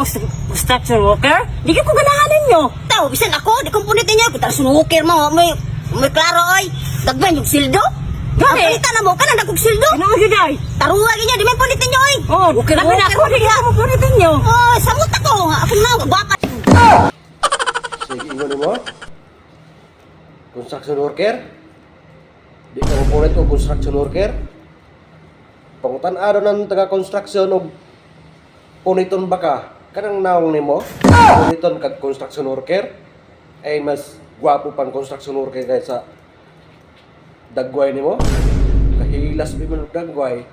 mo construction worker? Di ko ganahanan nyo. Tao, bisan ako, di kumpunitin niyo. Kita sunukir mo, may klaro ay. Dagban yung sildo. Ang Gani? palitan na mo, ka na dagog sildo. Ano mo yun ay? Taruha niya, di may punitin niyo ay. Oh, labi na ako. Di ko punitin nyo. Oh, samot ako. Ako na, gwapa. Sige, ingon mo. Construction worker. Di ka mapulit o construction worker. Pangutan araw ng taga-construction o puniton ba ka? Kanang naong ni mo? Puniton kag construction worker. Ay mas gwapo pang construction worker kaysa dagway ni mo. Kahilas bi man og dagway.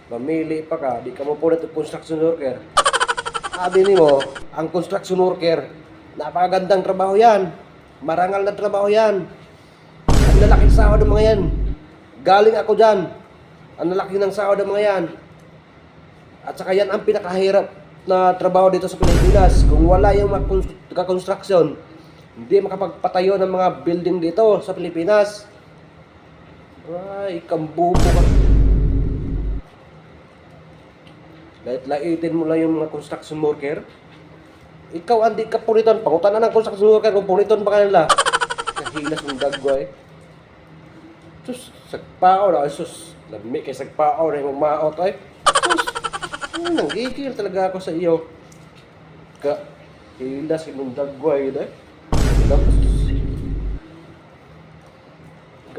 Mamili pa ka, di ka mapulit og construction worker. Sabi ni mo, ang construction worker, napakagandang trabaho yan. Marangal na trabaho yan. Ang lalaking sahod ng mga yan. Galing ako dyan. Ang lalaki ng sahod ng mga yan. At saka yan ang pinakahirap na trabaho dito sa Pilipinas. Kung wala yung mga construction, hindi makapagpatayo ng mga building dito sa Pilipinas. Ay, kambubo ka. Lait-laitin mo lang yung mga construction worker. Ikaw hindi ka puniton. Pangutan na ng construction worker kung puniton pa kanila. Kahilas ng dagway. Sus, sagpao na. Sus, lami kay sagpao na yung maot ay. Sus, nanggigil talaga ako sa iyo. Kahilas ng dagway ay.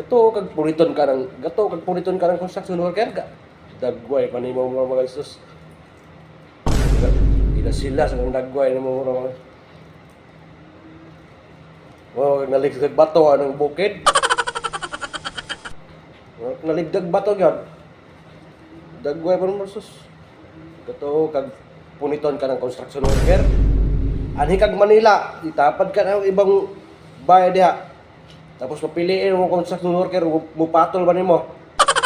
Gato kag puniton ka ng construction worker ka. Dagway pa ni mo mga sus. Ila sila sa dagway ng mga oh, naligdag bato anong bukid. Naligdag bato gyud. Dagway pa mo sus. Gato kag puniton ka ng construction worker. Anhi kag Manila, itapad ka ng ibang bayan diha. Tapos mapiliin mo construction worker, mupatol ba nimo?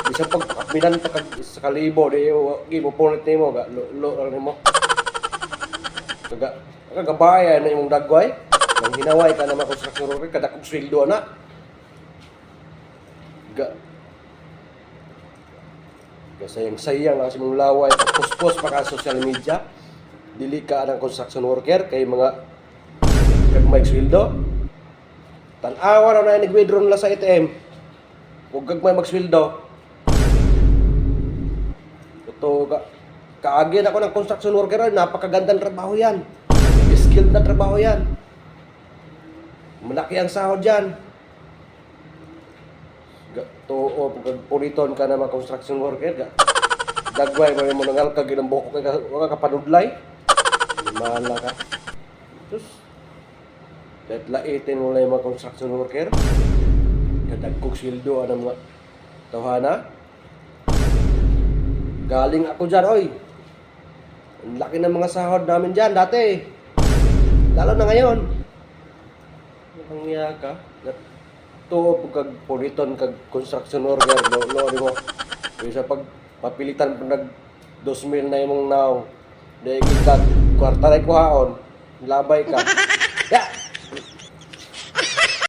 Bisag pagkapilan pa kag sa kalibo, di mo punit nimo ga lo lang nimo. Kagabaya na yung dagway. Nang hinaway ka na mga construction worker, kada kong sweldo na. Sayang-sayang lang si mong laway. Puspos pa ka sa social media. Dili ka ng construction worker kay mga kag may sweldo. Tan-awa na nag-withdraw nila sa ATM. Huwag kag may magsweldo. Ito kaagyan ako ng construction worker, napakagandang trabaho yan. Skilled na trabaho yan. Malaki ang sahod yan. Too, puriton ka na mga construction worker. Dagway, may mo nangal ka, ginamboko ka, wala ka panudlay. Mahala ka. Terus, laitin mo lang yung mga construction worker. Kadagkog sildo ang mga tawhana. Galing ako dyan, oy. Ang laki ng mga sahod namin dyan dati. Lalo na ngayon. Ang iya ka. Ito, pag puniton, kag construction worker, lo mo. Isa pag papilitan pa nag 2,000 na yung naong. Dahil kita, kwarta na kuhaon. Labay ka. Ya!